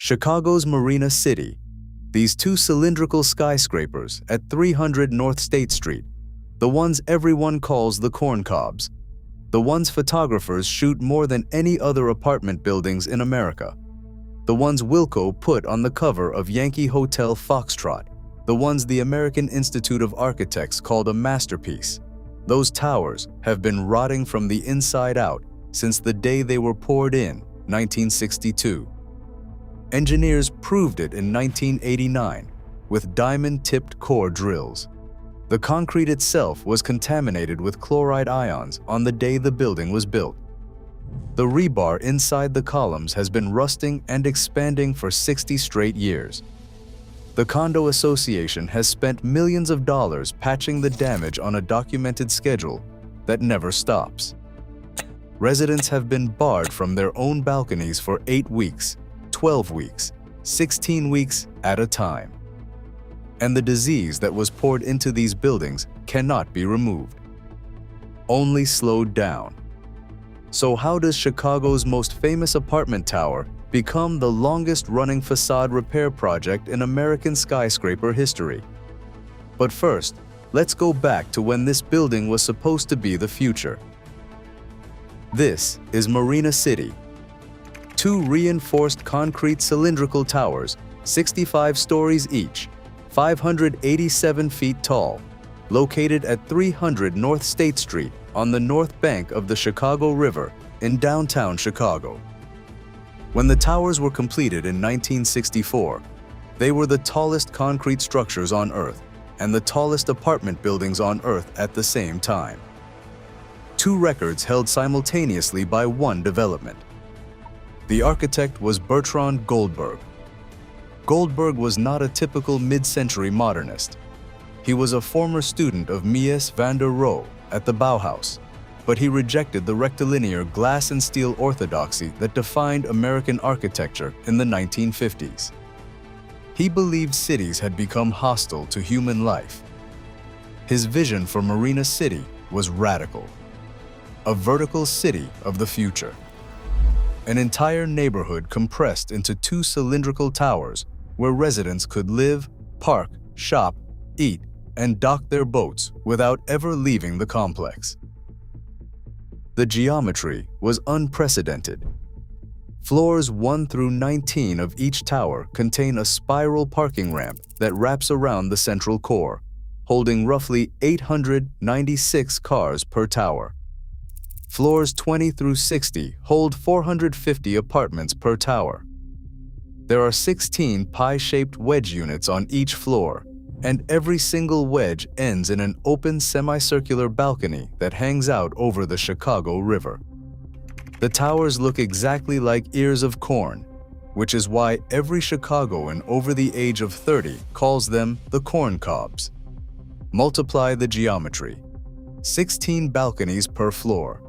Chicago's Marina City. These two cylindrical skyscrapers at 300 North State Street, the ones everyone calls the corn cobs, the ones photographers shoot more than any other apartment buildings in America, the ones Wilco put on the cover of Yankee Hotel Foxtrot, the ones the American Institute of Architects called a masterpiece. Those towers have been rotting from the inside out since the day they were poured in, 1962. Engineers proved it in 1989 with diamond-tipped core drills. The concrete itself was contaminated with chloride ions on the day the building was built. The rebar inside the columns has been rusting and expanding for 60 straight years. The Condo Association has spent millions of dollars patching the damage on a documented schedule that never stops. Residents have been barred from their own balconies for 8 weeks, 12 weeks, 16 weeks at a time. And the disease that was poured into these buildings cannot be removed, only slowed down. So how does Chicago's most famous apartment tower become the longest-running facade repair project in American skyscraper history? But first, let's go back to when this building was supposed to be the future. This is Marina City. Two reinforced concrete cylindrical towers, 65 stories each, 587 feet tall, located at 300 North State Street on the north bank of the Chicago River in downtown Chicago. When the towers were completed in 1964, they were the tallest concrete structures on Earth and the tallest apartment buildings on Earth at the same time. Two records held simultaneously by one development. The architect was Bertrand Goldberg. Goldberg was not a typical mid-century modernist. He was a former student of Mies van der Rohe at the Bauhaus, but he rejected the rectilinear glass and steel orthodoxy that defined American architecture in the 1950s. He believed cities had become hostile to human life. His vision for Marina City was radical. A vertical city of the future. An entire neighborhood compressed into two cylindrical towers where residents could live, park, shop, eat, and dock their boats without ever leaving the complex. The geometry was unprecedented. Floors 1 through 19 of each tower contain a spiral parking ramp that wraps around the central core, holding roughly 896 cars per tower. Floors 20 through 60 hold 450 apartments per tower. There are 16 pie-shaped wedge units on each floor, and every single wedge ends in an open semicircular balcony that hangs out over the Chicago River. The towers look exactly like ears of corn, which is why every Chicagoan over the age of 30 calls them the corn cobs. Multiply the geometry. 16 balconies per floor.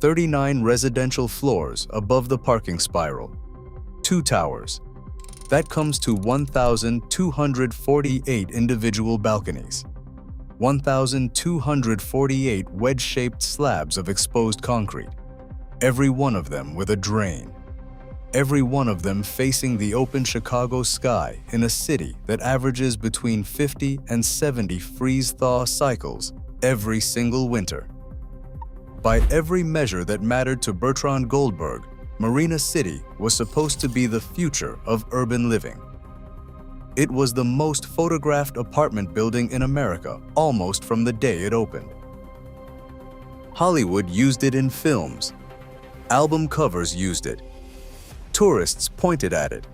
39 residential floors above the parking spiral. 2 towers. That comes to 1,248 individual balconies. 1,248 wedge-shaped slabs of exposed concrete, every one of them with a drain. Every one of them facing the open Chicago sky in a city that averages between 50 and 70 freeze-thaw cycles every single winter. By every measure that mattered to Bertrand Goldberg, Marina City was supposed to be the future of urban living. It was the most photographed apartment building in America almost from the day it opened. Hollywood used it in films. Album covers used it. Tourists pointed at it.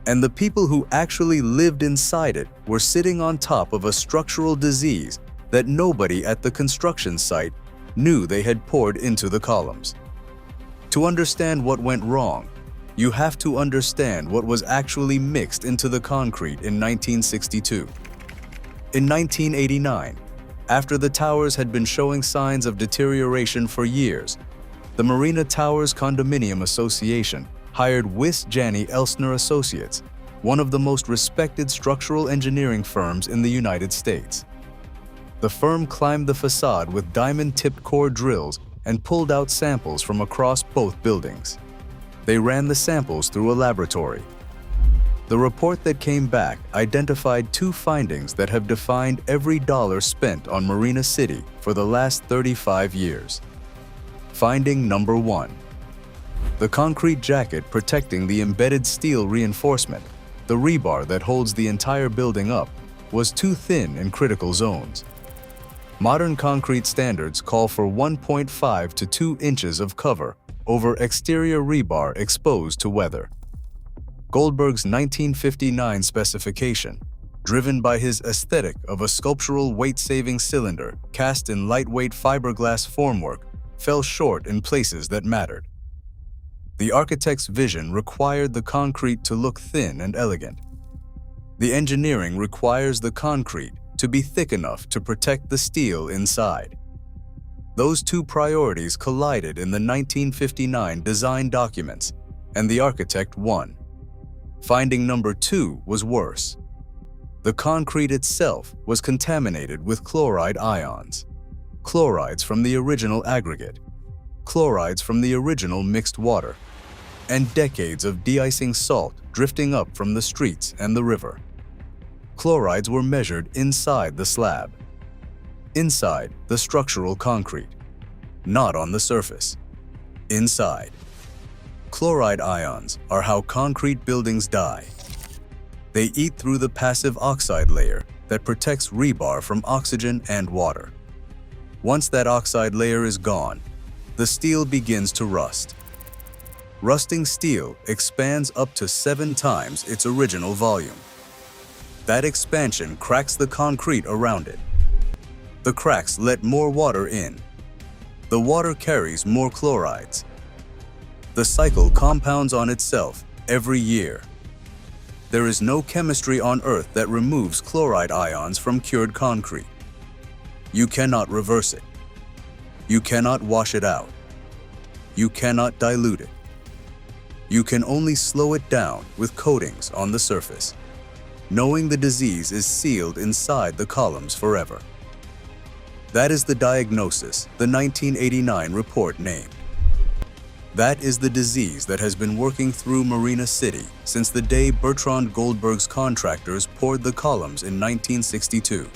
And the people who actually lived inside it were sitting on top of a structural disease that nobody at the construction site knew they had poured into the columns. To understand what went wrong, you have to understand what was actually mixed into the concrete in 1962. In 1989, after the towers had been showing signs of deterioration for years, the Marina Towers Condominium Association hired Wiss Janney Elstner Associates, one of the most respected structural engineering firms in the United States. The firm climbed the facade with diamond-tipped core drills and pulled out samples from across both buildings. They ran the samples through a laboratory. The report that came back identified two findings that have defined every dollar spent on Marina City for the last 35 years. Finding number 1. The concrete jacket protecting the embedded steel reinforcement, the rebar that holds the entire building up, was too thin in critical zones. Modern concrete standards call for 1.5 to 2 inches of cover over exterior rebar exposed to weather. Goldberg's 1959 specification, driven by his aesthetic of a sculptural weight-saving cylinder cast in lightweight fiberglass formwork, fell short in places that mattered. The architect's vision required the concrete to look thin and elegant. The engineering requires the concrete to be thick enough to protect the steel inside. Those two priorities collided in the 1959 design documents, and the architect won. Finding number 2 was worse. The concrete itself was contaminated with chloride ions. Chlorides from the original aggregate, chlorides from the original mixed water, and decades of de-icing salt drifting up from the streets and the river. Chlorides were measured inside the slab, inside the structural concrete, not on the surface, inside. Chloride ions are how concrete buildings die. They eat through the passive oxide layer that protects rebar from oxygen and water. Once that oxide layer is gone, the steel begins to rust. Rusting steel expands up to 7 times its original volume. That expansion cracks the concrete around it. The cracks let more water in. The water carries more chlorides. The cycle compounds on itself every year. There is no chemistry on Earth that removes chloride ions from cured concrete. You cannot reverse it. You cannot wash it out. You cannot dilute it. You can only slow it down with coatings on the surface, knowing the disease is sealed inside the columns forever. That is the diagnosis the 1989 report named. That is the disease that has been working through Marina City since the day Bertrand Goldberg's contractors poured the columns in 1962.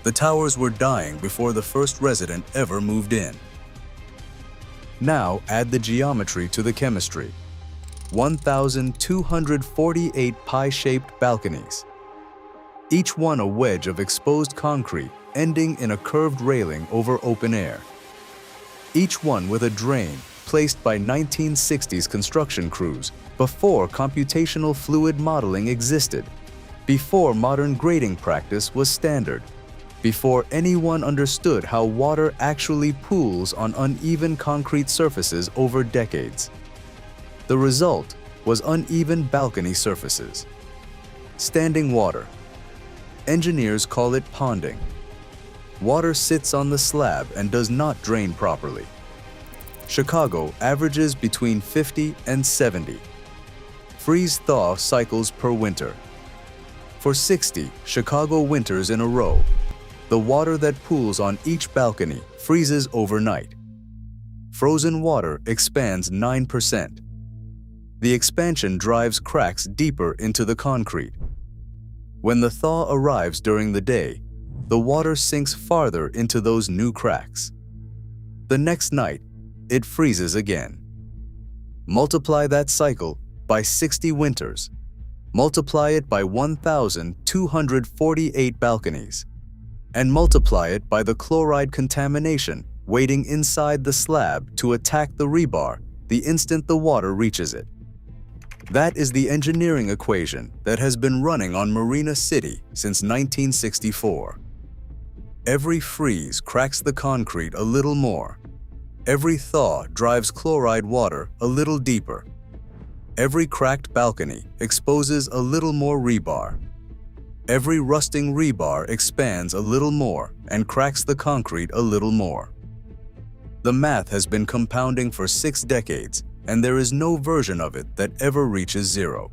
The towers were dying before the first resident ever moved in. Now add the geometry to the chemistry. 1,248 pie-shaped balconies, each one a wedge of exposed concrete ending in a curved railing over open air. Each one with a drain placed by 1960s construction crews before computational fluid modeling existed, before modern grading practice was standard, before anyone understood how water actually pools on uneven concrete surfaces over decades. The result was uneven balcony surfaces. Standing water. Engineers call it ponding. Water sits on the slab and does not drain properly. Chicago averages between 50 and 70. Freeze-thaw cycles per winter. For 60 Chicago winters in a row, the water that pools on each balcony freezes overnight. Frozen water expands 9%. The expansion drives cracks deeper into the concrete. When the thaw arrives during the day, the water sinks farther into those new cracks. The next night, it freezes again. Multiply that cycle by 60 winters. Multiply it by 1,248 balconies. And multiply it by the chloride contamination waiting inside the slab to attack the rebar the instant the water reaches it. That is the engineering equation that has been running on Marina City since 1964. Every freeze cracks the concrete a little more. Every thaw drives chloride water a little deeper. Every cracked balcony exposes a little more rebar. Every rusting rebar expands a little more and cracks the concrete a little more. The math has been compounding for 6 decades, and there is no version of it that ever reaches 0.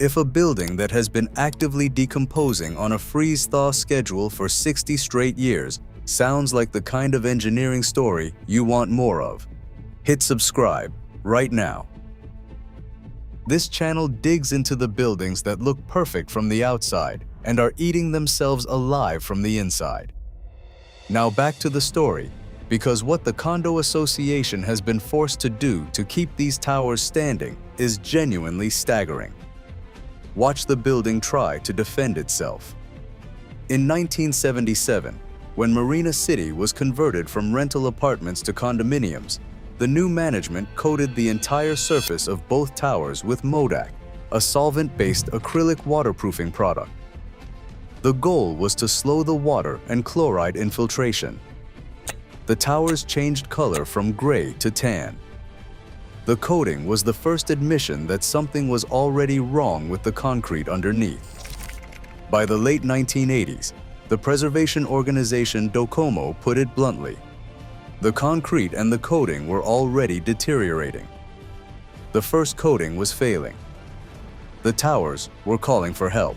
If a building that has been actively decomposing on a freeze-thaw schedule for 60 straight years sounds like the kind of engineering story you want more of, hit subscribe right now. This channel digs into the buildings that look perfect from the outside and are eating themselves alive from the inside. Now back to the story, because what the condo association has been forced to do to keep these towers standing is genuinely staggering. Watch the building try to defend itself. In 1977, when Marina City was converted from rental apartments to condominiums, the new management coated the entire surface of both towers with Modac, a solvent-based acrylic waterproofing product. The goal was to slow the water and chloride infiltration. The towers changed color from gray to tan. The coating was the first admission that something was already wrong with the concrete underneath. By the late 1980s, the preservation organization Docomo put it bluntly: the concrete and the coating were already deteriorating. The first coating was failing. The towers were calling for help.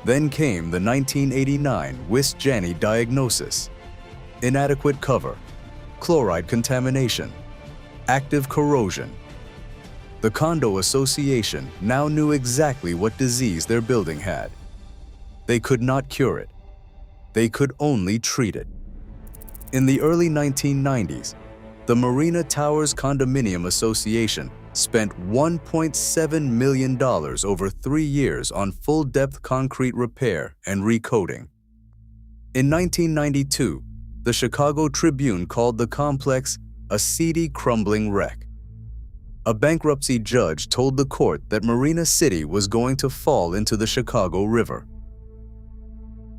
Then came the 1989 Wiss Janney diagnosis: inadequate cover, chloride contamination, active corrosion. The condo association now knew exactly what disease their building had. They could not cure it. They could only treat it. In the early 1990s, the Marina Towers Condominium Association spent $1.7 million over 3 years on full-depth concrete repair and recoating. In 1992, the Chicago Tribune called the complex a seedy, crumbling wreck. A bankruptcy judge told the court that Marina City was going to fall into the Chicago River.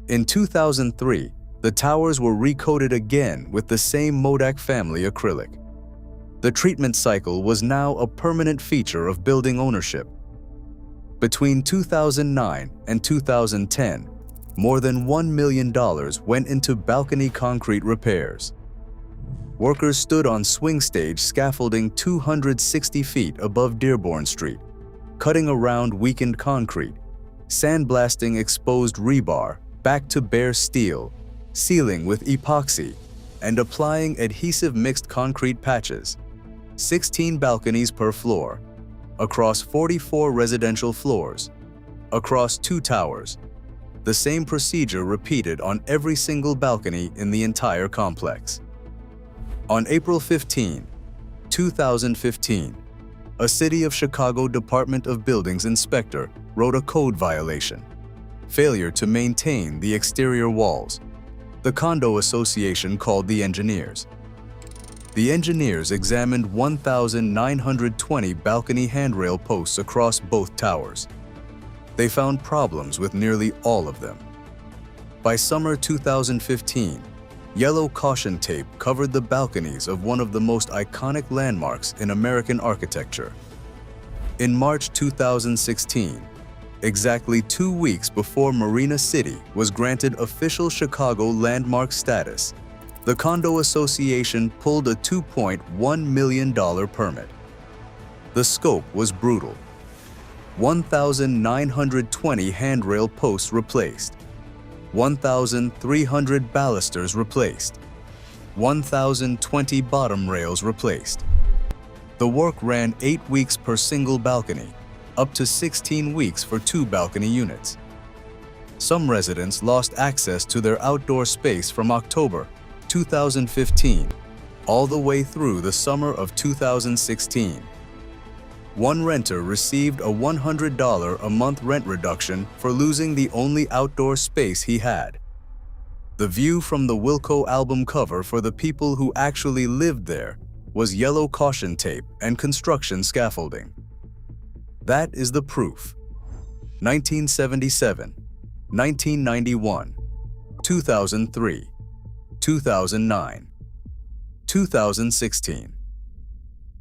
In 2003, the towers were recoated again with the same Modac family acrylic. The treatment cycle was now a permanent feature of building ownership. Between 2009 and 2010, more than $1 million went into balcony concrete repairs. Workers stood on swing stage scaffolding 260 feet above Dearborn Street, cutting around weakened concrete, sandblasting exposed rebar back to bare steel, sealing with epoxy, and applying adhesive mixed concrete patches, 16 balconies per floor, across 44 residential floors, across 2 towers. The same procedure repeated on every single balcony in the entire complex. On April 15, 2015, a City of Chicago Department of Buildings inspector wrote a code violation: failure to maintain the exterior walls. The condo association called the engineers. The engineers examined 1,920 balcony handrail posts across both towers. They found problems with nearly all of them. By summer 2015, yellow caution tape covered the balconies of one of the most iconic landmarks in American architecture. In March 2016, exactly 2 weeks before Marina City was granted official Chicago landmark status, the condo association pulled a $2.1 million permit. The scope was brutal: 1,920 handrail posts replaced, 1,300 balusters replaced, 1,020 bottom rails replaced. The work ran 8 weeks per single balcony, up to 16 weeks for 2 balcony units. Some residents lost access to their outdoor space from October 2015 all the way through the summer of 2016. One renter received a $100 a month rent reduction for losing the only outdoor space he had. The view from the Wilco album cover for the people who actually lived there was yellow caution tape and construction scaffolding. That is the proof. 1977, 1991, 2003, 2009, 2016.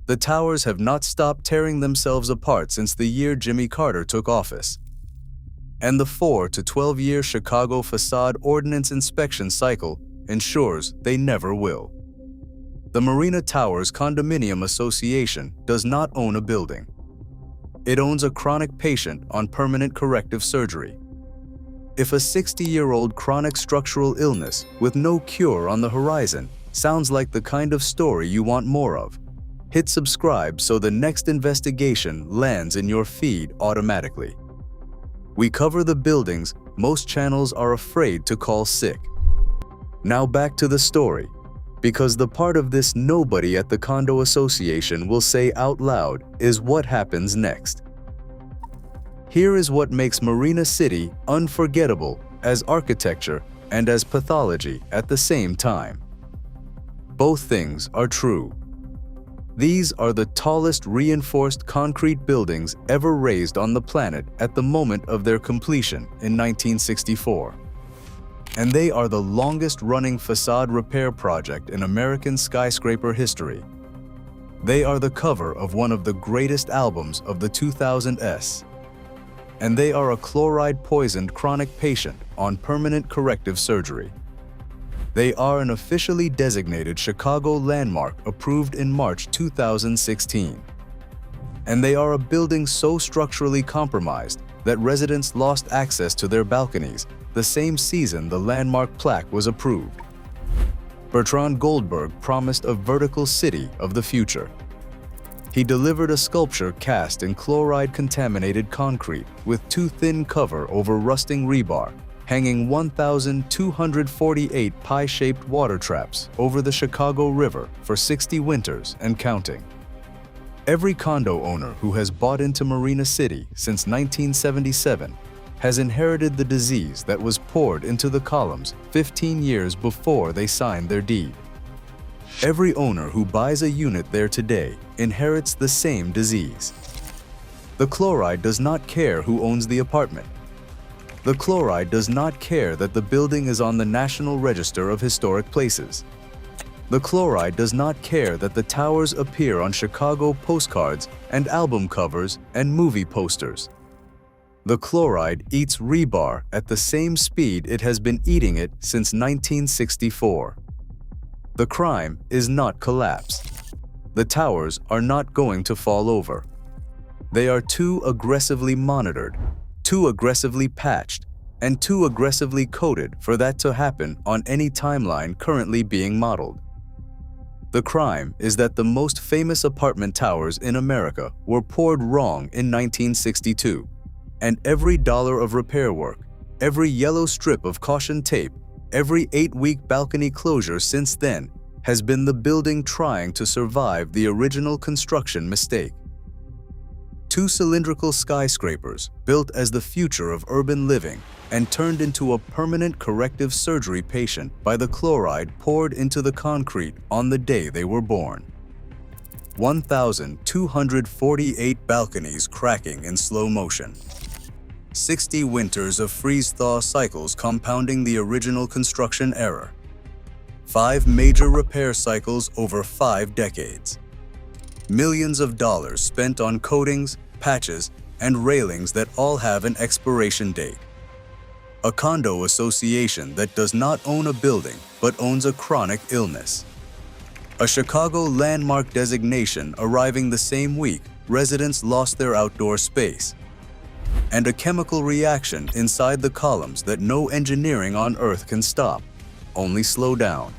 The towers have not stopped tearing themselves apart since the year Jimmy Carter took office. And the 4 to 12-year Chicago Facade Ordnance inspection cycle ensures they never will. The Marina Towers Condominium Association does not own a building. It owns a chronic patient on permanent corrective surgery. If a 60-year-old chronic structural illness with no cure on the horizon sounds like the kind of story you want more of, Hit subscribe so the next investigation lands in your feed automatically. We cover the buildings most channels are afraid to call sick. Now back to the story, because the part of this nobody at the condo association will say out loud is what happens next. Here is what makes Marina City unforgettable as architecture and as pathology at the same time. Both things are true. These are the tallest reinforced concrete buildings ever raised on the planet at the moment of their completion in 1964. And they are the longest-running facade repair project in American skyscraper history. They are the cover of one of the greatest albums of the 2000s. And they are a chloride-poisoned chronic patient on permanent corrective surgery. They are an officially designated Chicago landmark approved in March 2016. And they are a building so structurally compromised that residents lost access to their balconies the same season the landmark plaque was approved. Bertrand Goldberg promised a vertical city of the future. He delivered a sculpture cast in chloride-contaminated concrete with too thin cover over rusting rebar, hanging 1,248 pie-shaped water traps over the Chicago River for 60 winters and counting. Every condo owner who has bought into Marina City since 1977 has inherited the disease that was poured into the columns 15 years before they signed their deed. Every owner who buys a unit there today inherits the same disease. The chloride does not care who owns the apartment. The chloride does not care that the building is on the National Register of Historic Places. The chloride does not care that the towers appear on Chicago postcards and album covers and movie posters. The chloride eats rebar at the same speed it has been eating it since 1964. The crime is not collapse. The towers are not going to fall over. They are too aggressively monitored, too aggressively patched, and too aggressively coated for that to happen on any timeline currently being modeled. The crime is that the most famous apartment towers in America were poured wrong in 1962, and every dollar of repair work, every yellow strip of caution tape, every 8-week balcony closure since then has been the building trying to survive the original construction mistake. Two cylindrical skyscrapers built as the future of urban living and turned into a permanent corrective surgery patient by the chloride poured into the concrete on the day they were born. 1,248 balconies cracking in slow motion. 60 winters of freeze-thaw cycles compounding the original construction error. 5 major repair cycles over 5 decades. Millions of dollars spent on coatings, patches, and railings that all have an expiration date. A condo association that does not own a building but owns a chronic illness. A Chicago landmark designation arriving the same week residents lost their outdoor space. And a chemical reaction inside the columns that no engineering on Earth can stop, only slow down.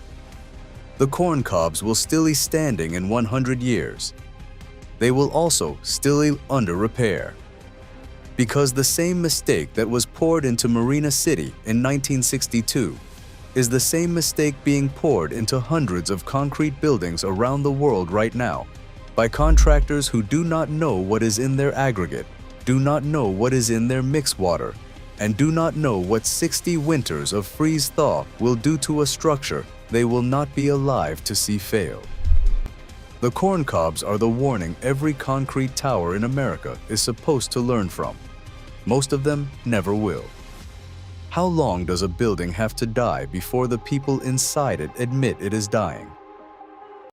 The corn cobs will still be standing in 100 years. They will also still be under repair. Because the same mistake that was poured into Marina City in 1962 is the same mistake being poured into hundreds of concrete buildings around the world right now by contractors who do not know what is in their aggregate, do not know what is in their mix water, and do not know what 60 winters of freeze-thaw will do to a structure they will not be alive to see fail. The corn cobs are the warning every concrete tower in America is supposed to learn from. Most of them never will. How long does a building have to die before the people inside it admit it is dying?